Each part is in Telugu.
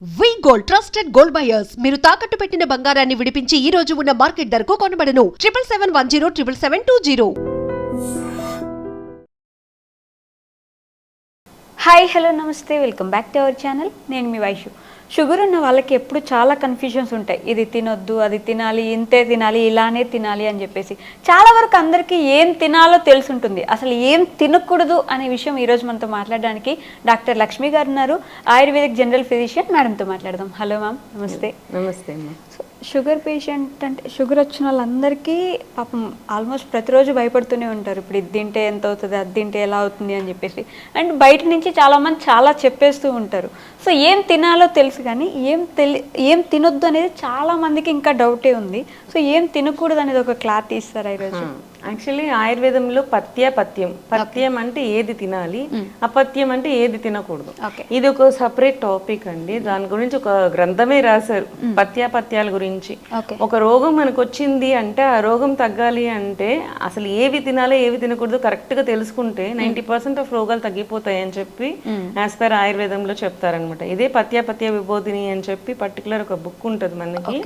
వి గోల్డ్ ట్రస్టెడ్ గోల్డ్ బయర్స్ మీరు తాకట్టు పెట్టిన బంగారాన్ని విడిపించి ఈ రోజు ఉన్న మార్కెట్ ధరకు కొనబడను 7771077720. హాయ్ హలో నమస్తే welcome back to our channel. నేను మీ వైషు. షుగర్ ఉన్న వాళ్ళకి ఎప్పుడు చాలా కన్ఫ్యూజన్స్ ఉంటాయి. ఇది తినొద్దు, అది తినాలి, ఇంతే తినాలి, ఇలానే తినాలి అని చెప్పేసి చాలా వరకు అందరికీ ఏం తినాలో తెలుసుంటుంది. అసలు ఏం తినకూడదు అనే విషయం ఈరోజు మనతో మాట్లాడడానికి డాక్టర్ లక్ష్మి గారు ఉన్నారు, ఆయుర్వేదిక్ జనరల్ ఫిజిషియన్. మేడంతో మాట్లాడదాం. హలో మ్యామ్, నమస్తే. నమస్తే అమ్మా. షుగర్ పేషెంట్ అంటే షుగర్ వచ్చిన వాళ్ళందరికీ పాపం ఆల్మోస్ట్ ప్రతిరోజు భయపడుతూనే ఉంటారు. ఇప్పుడు ఇది తింటే ఎంత అవుతుంది, అది తింటే ఎలా అవుతుంది అని చెప్పేసి. అండ్ బయట నుంచి చాలామంది చాలా చెప్పేస్తూ ఉంటారు. సో ఏం తినాలో తెలుసు కానీ ఏం తినొద్దు అనేది చాలామందికి ఇంకా డౌటే ఉంది. సో ఏం తినకూడదు అనేది ఒక క్లారిటీ ఇస్తారా ఈరోజు? యాక్చువల్లీ ఆయుర్వేదంలో పథ్యం అంటే ఏది తినాలి, అపథ్యం అంటే ఏది తినకూడదు. ఇది ఒక సపరేట్ టాపిక్ అండి. దాని గురించి ఒక గ్రంథమే రాశారు, పథ్యాల గురించి. ఒక రోగం మనకు వచ్చింది అంటే ఆ రోగం తగ్గాలి అంటే అసలు ఏవి తినాలో ఏవి తినకూడదు కరెక్ట్ గా తెలుసుకుంటే 90% ఆఫ్ రోగాలు తగ్గిపోతాయి అని చెప్పి యాజ్ పర్ ఆయుర్వేదంలో చెప్తారనమాట. ఇదే పథ్య విభోధిని అని చెప్పి పర్టికులర్ ఒక బుక్ ఉంటుంది మనకి.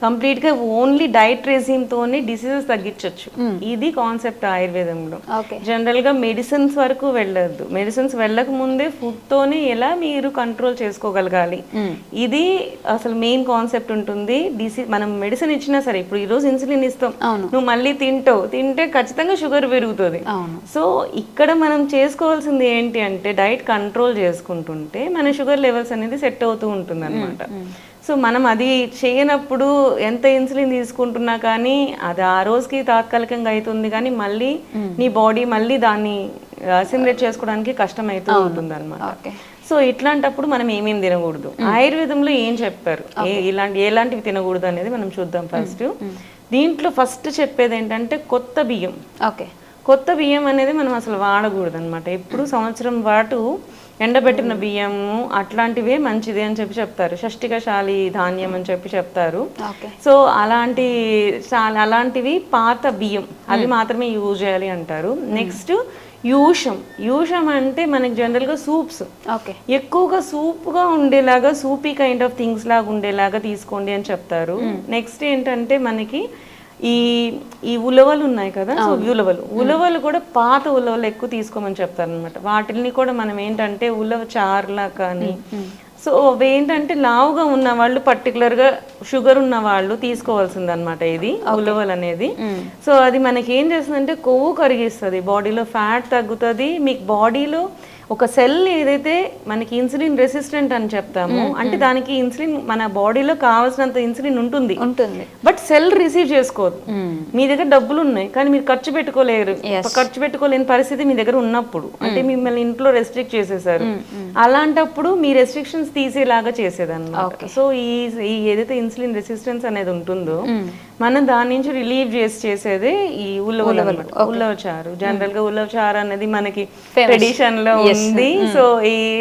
కంప్లీట్ గా ఓన్లీ డైట్ రెజిమ్ తోనే డిసీజెస్ తగ్గించవచ్చు. ఇది కాన్సెప్ట్ ఆయుర్వేదంలో. జనరల్ గా మెడిసిన్స్ వరకు వెళ్ళొద్దు. మెడిసిన్స్ వెళ్ళక ముందే ఫుడ్ తోనే ఎలా మీరు కంట్రోల్ చేసుకోగలగాలి, ఇది అసలు మెయిన్ కాన్సెప్ట్ ఉంటుంది. మనం మెడిసిన్ ఇచ్చినా సరే, ఇప్పుడు ఈ రోజు ఇన్సులిన్ ఇస్తాం, నువ్వు మళ్ళీ తింటే ఖచ్చితంగా షుగర్ పెరుగుతుంది. సో ఇక్కడ మనం చేసుకోవాల్సింది ఏంటి అంటే డైట్ కంట్రోల్ చేసుకుంటుంటే మన షుగర్ లెవెల్స్ అనేది సెట్ అవుతూ ఉంటుంది అనమాట. సో మనం అది చేయనప్పుడు ఎంత ఇన్సులిన్ తీసుకుంటున్నా కానీ అది ఆ రోజుకి తాత్కాలికంగా అవుతుంది, కానీ మళ్ళీ నీ బాడీ మళ్ళీ దాన్ని అసిమిలేట్ చేసుకోవడానికి కష్టం అవుతూ ఉంటుంది అనమాట. సో ఇట్లాంటప్పుడు మనం ఏమేమి తినకూడదు, ఆయుర్వేదంలో ఏం చెప్పారు, ఎలాంటివి తినకూడదు అనేది మనం చూద్దాం. దీంట్లో ఫస్ట్ చెప్పేది ఏంటంటే కొత్త బియ్యం అనేది మనం అసలు వాడకూడదు అనమాట. ఎప్పుడు సంవత్సరం పాటు ఎండబెట్టిన బియ్యము అట్లాంటివే మంచిది అని చెప్పి చెప్తారు. షష్టికశాలి ధాన్యం అని చెప్పి చెప్తారు. సో అలాంటివి పాత బియ్యం అవి మాత్రమే యూజ్ చేయాలి అంటారు. నెక్స్ట్ యూషం అంటే మనకి జనరల్ గా సూప్స్ ఎక్కువగా సూప్ గా ఉండేలాగా, సూపీ కైండ్ ఆఫ్ థింగ్స్ లాగా ఉండేలాగా తీసుకోండి అని చెప్తారు. నెక్స్ట్ ఏంటంటే మనకి ఈ ఉలవలు ఉన్నాయి కదా, సో ఉలవలు కూడా పాత ఉలవలు ఎక్కువ తీసుకోమని చెప్తారు అనమాట. వాటిని కూడా మనం ఏంటంటే ఉలవ చారులా కానీ, సో అవి ఏంటంటే లావుగా ఉన్న వాళ్ళు, పర్టికులర్ గా షుగర్ ఉన్న వాళ్ళు తీసుకోవాల్సింది అనమాట ఇది ఉలవలు అనేది. సో అది మనకి ఏం చేస్తుందంటే కొవ్వు కరిగిస్తుంది, బాడీలో ఫ్యాట్ తగ్గుతుంది. మీకు బాడీలో ఒక సెల్ ఏదైతే మనకి ఇన్సులిన్ రెసిస్టెంట్ అని చెప్తాము అంటే దానికి ఇన్సులిన్ మన బాడీలో కావాల్సినంత ఇన్సులిన్ ఉంటుంది, బట్ సెల్ రిసీవ్ చేసుకోదు. మీ దగ్గర డబ్బులు ఉన్నాయి కానీ మీరు ఖర్చు పెట్టుకోలేని పరిస్థితి మీ దగ్గర ఉన్నప్పుడు, అంటే మిమ్మల్ని ఇంట్లో రెస్ట్రిక్ట్ చేసేసారు, అలాంటప్పుడు మీ రెస్ట్రిక్షన్స్ తీసేలాగా చేసేదన్నమాట. సో ఈ ఏదైతే ఇన్సులిన్ రెసిస్టెన్స్ అనేది ఉంటుందో మనం దాని నుంచి రిలీవ్ చేసేదే ఈ ఉల్లవ చారు. జనరల్ గా ఉల్లవ చారు అనేది మనకి ట్రెడిషన్ లో ఉంది. సో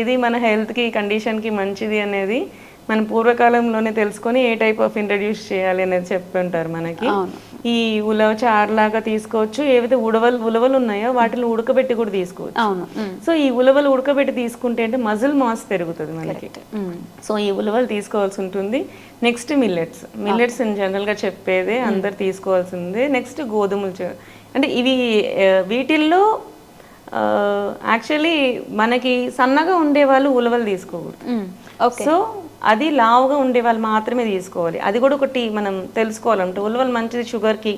ఇది మన హెల్త్ కి, కండిషన్ కి మంచిది అనేది మనం పూర్వకాలంలోనే తెలుసుకొని ఏ టైప్ ఆఫ్ ఇంట్రడ్యూస్ చేయాలి అనేది చెప్పి ఉంటారు మనకి. ఈ ఉలవ చారు లాగా తీసుకోవచ్చు. ఏవైతే ఉలవలు ఉన్నాయో వాటిని ఉడకబెట్టి కూడా తీసుకోవచ్చు. సో ఈ ఉలవలు ఉడకబెట్టి తీసుకుంటే అంటే మజిల్ మాస్ పెరుగుతుంది మనకి. సో ఈ ఉలవలు తీసుకోవాల్సి ఉంటుంది. నెక్స్ట్ మిల్లెట్స్ జనరల్ గా చెప్పేదే అందరు తీసుకోవాల్సిందే. నెక్స్ట్ గోధుమలు, అంటే ఇవి వీటిల్లో యాక్చువల్లీ మనకి సన్నగా ఉండే వాళ్ళు ఉలవలు తీసుకోకూడదు. సో అది లావుగా ఉండే వాళ్ళు మాత్రమే తీసుకోవాలి. అది కూడా ఒకటి మనం తెలుసుకోవాలంటే ఉలవలు మంచిది షుగర్ కి,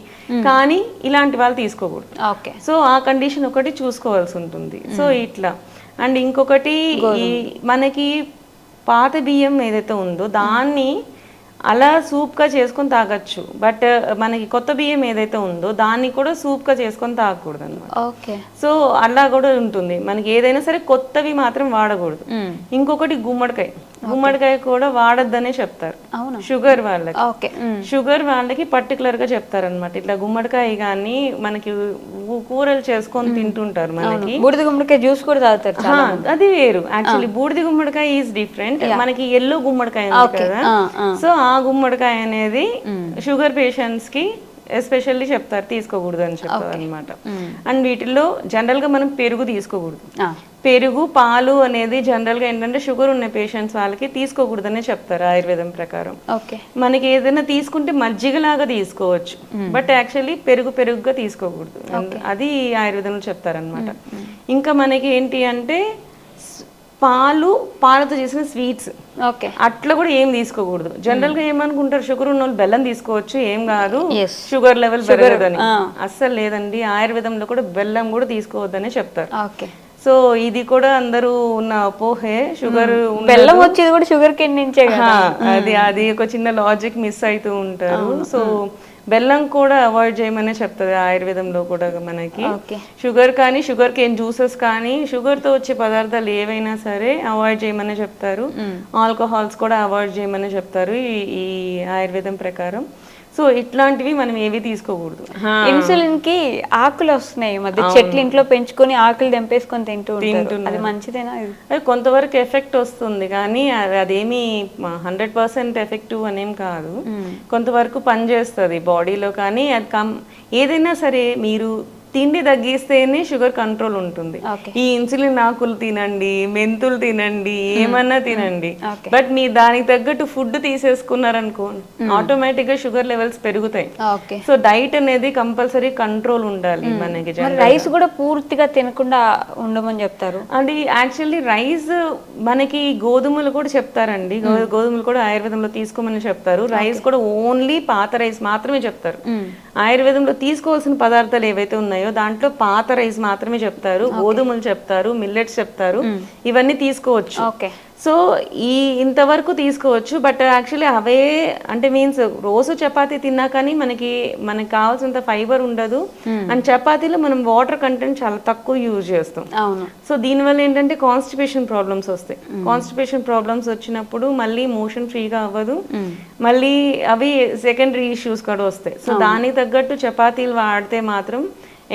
కానీ ఇలాంటి వాళ్ళు తీసుకోకూడదు. సో ఆ కండిషన్ ఒకటి చూసుకోవాల్సి ఉంటుంది. సో ఇట్లా అండ్ ఇంకొకటి మనకి పాత బియ్యం ఏదైతే ఉందో దాన్ని అలా సూప్గా చేసుకొని తాగొచ్చు, బట్ మనకి కొత్త బియ్యం ఏదైతే ఉందో దాన్ని కూడా సూప్గా చేసుకొని తాగకూడదు అనమాట. సో అలా కూడా ఉంటుంది. మనకి ఏదైనా సరే కొత్తవి మాత్రం వాడకూడదు. ఇంకొకటి గుమ్మడికాయ కూడా వాడద్దనే చెప్తారు షుగర్ వాళ్ళకి పర్టికులర్ గా చెప్తారు అనమాట. ఇట్లా గుమ్మడికాయ కానీ మనకి కూరలు చేసుకొని తింటుంటారు. మనకి బూడిద గుమ్మడికాయ జ్యూస్ కూడా తాగుతారు, అది వేరు. యాక్చువల్లీ బూడిద గుమ్మడికాయ ఈజ్ డిఫరెంట్. మనకి ఎల్లో గుమ్మడికాయ ఉంది కదా, సో ఆ గుమ్మడికాయ అనేది షుగర్ పేషెంట్స్ కి ఎస్పెషల్లీ చెప్తారు తీసుకోకూడదు అని చెప్తారు అనమాట. అండ్ వీటిల్లో జనరల్గా మనం పెరుగు తీసుకోకూడదు. పెరుగు పాలు అనేది జనరల్గా ఏంటంటే షుగర్ ఉన్న పేషెంట్స్ వాళ్ళకి తీసుకోకూడదనే చెప్తారు ఆయుర్వేదం ప్రకారం. మనకి ఏదైనా తీసుకుంటే మజ్జిగలాగా తీసుకోవచ్చు, బట్ యాక్చువల్లీ పెరుగుగా తీసుకోకూడదు, అది ఆయుర్వేదంలో చెప్తారనమాట. ఇంకా మనకి ఏంటి అంటే పాలతో చేసిన స్వీట్స్ అట్లా కూడా ఏం తీసుకోకూడదు. జనరల్ గా ఏమనుకుంటారు, షుగర్ ఉన్న వాళ్ళు బెల్లం తీసుకోవచ్చు, ఏం కాదు, షుగర్ లెవెల్ పెరగదని. అస్సలు లేదండి, ఆయుర్వేదంలో కూడా బెల్లం కూడా తీసుకోవద్దనే చెప్తారు. సో ఇది కూడా అందరూ ఉన్న అపోహే, షుగర్ బెల్లం వచ్చేది కూడా షుగర్ కేన్ నుంచే కదా. అది ఒక చిన్న లాజిక్ మిస్ అవుతూ ఉంటారు. సో బెల్లం కూడా అవాయిడ్ చేయమనే చెప్తుంది ఆయుర్వేదంలో కూడా మనకి. షుగర్ కానీ షుగర్ కేన్ జ్యూసెస్ కానీ షుగర్ తో వచ్చే పదార్థాలు ఏవైనా సరే అవాయిడ్ చేయమని చెప్తారు. ఆల్కహాల్స్ కూడా అవాయిడ్ చేయమని చెప్తారు ఈ ఆయుర్వేదం ప్రకారం. సో ఇట్లాంటివి మనం ఏవి తీసుకోకూడదు. ఇన్సులిన్ కి ఆకులు వస్తున్నాయి మధ్య, చెట్లు ఇంట్లో పెంచుకొని ఆకులు తెంపేసుకొని తింటున్నారు, అది మంచిదేనా? అది కొంతవరకు ఎఫెక్ట్ వస్తుంది, కానీ అదేమి 100% ఎఫెక్టివ్ అనేం కాదు. కొంతవరకు పనిచేస్తుంది బాడీలో, కానీ అది ఏదైనా సరే మీరు తిండి తగ్గిస్తేనే షుగర్ కంట్రోల్ ఉంటుంది. ఈ ఇన్సులిన్ ఆకులు తినండి, మెంతులు తినండి, ఏమన్నా తినండి, బట్ మీరు దానికి తగ్గట్టు ఫుడ్ తీసేసుకున్నారనుకో ఆటోమేటిక్ గా షుగర్ లెవెల్స్ పెరుగుతాయి. సో డైట్ అనేది కంపల్సరీ కంట్రోల్ ఉండాలి మనకి. రైస్ కూడా పూర్తిగా తినకుండా ఉండమని చెప్తారు. అది యాక్చువల్లీ రైస్ మనకి గోధుమలు కూడా చెప్తారండి, గోధుమలు కూడా ఆయుర్వేదంలో తీసుకోమని చెప్తారు. రైస్ కూడా ఓన్లీ పాత రైస్ మాత్రమే చెప్తారు. ఆయుర్వేదంలో తీసుకోవాల్సిన పదార్థాలు ఏవైతే ఉన్నాయో దాంట్లో పాత రైస్ మాత్రమే చెప్తారు, గోధుమలు చెప్తారు, మిల్లెట్స్ చెప్తారు, ఇవన్నీ తీసుకోవచ్చు. సో ఇంతవరకు తీసుకోవచ్చు, బట్ యాక్చువల్లీ అవే అంటే మీన్స్ రోజు చపాతీ తిన్నా కానీ మనకి కావాల్సినంత ఫైబర్ ఉండదు. అండ్ చపాతీలో మనం వాటర్ కంటెంట్ చాలా తక్కువ యూజ్ చేస్తాం. సో దీనివల్ల ఏంటంటే కాన్స్టిపేషన్ ప్రాబ్లమ్స్ వస్తాయి. కాన్స్టిపేషన్ ప్రాబ్లమ్స్ వచ్చినప్పుడు మళ్ళీ మోషన్ ఫ్రీగా అవ్వదు, మళ్ళీ అవి సెకండరీ ఇష్యూస్ కూడా వస్తాయి. సో దానికి తగ్గట్టు చపాతీలు వాడితే మాత్రం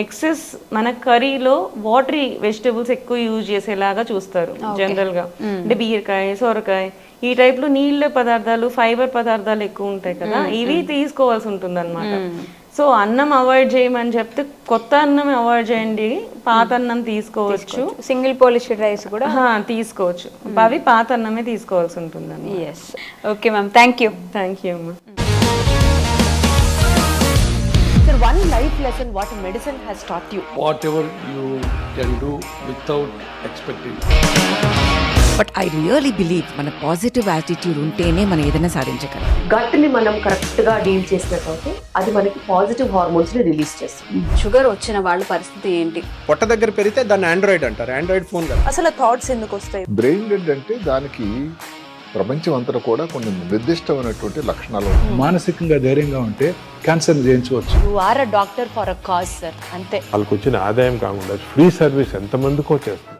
ఎక్సెస్ మన కర్రీలో వాటరీ వెజిటబుల్స్ ఎక్కువ యూజ్ చేసేలాగా చూస్తారు జనరల్ గా. అంటే బీరకాయ, సొరకాయ ఈ టైప్ లో నీళ్ళ పదార్థాలు, ఫైబర్ పదార్థాలు ఎక్కువ ఉంటాయి కదా, ఇవి తీసుకోవాల్సి ఉంటుంది అనమాట. సో అన్నం అవాయిడ్ చేయమని చెప్తే కొత్త అన్నం అవాయిడ్ చేయండి, పాత అన్నం తీసుకోవచ్చు, సింగిల్ పాలిష్డ్ రైస్ కూడా తీసుకోవచ్చు, అవి పాత అన్నమే తీసుకోవాల్సి ఉంటుంది. Okay ma'am, thank you. Thank you అమ్మా. One life lesson what medicine has taught you. Whatever you can do without expecting. But I really believe మన పాజిటివ్ యాటిట్యూడ్ ఉంటేనే మనం ఏదైనా సాధించగలం. గట్ని మనం కరెక్ట్ గా డీల్ చేసినట్లయితే అది మనకి పాజిటివ్ హార్మోన్స్ ని రిలీజ్ చేస్తుంది. షుగర్ వచ్చిన వాళ్ళ పరిస్థితి ఏంటి? పొట్ట దగ్గర పెరిగితే దాన్ని ఆండ్రాయిడ్ అంటారు, ఆండ్రాయిడ్ ఫోన్ కదా. అసలు థాట్స్ ఎందుకు వస్తాయి? బ్రెయిన్ డెడ్ అంటే దానికి ప్రపంచం అంతా కూడా కొన్ని నిర్దిష్టమైనటువంటి లక్షణాలు. మానసికంగా ధైర్యంగా ఉంటే క్యాన్సర్ జయించవచ్చు. You are a doctor for a cause sir, అంతే. వాళ్ళకి వచ్చిన ఆదాయం కాకుండా ఫ్రీ సర్వీస్ ఎంతమందికో చేస్తారు.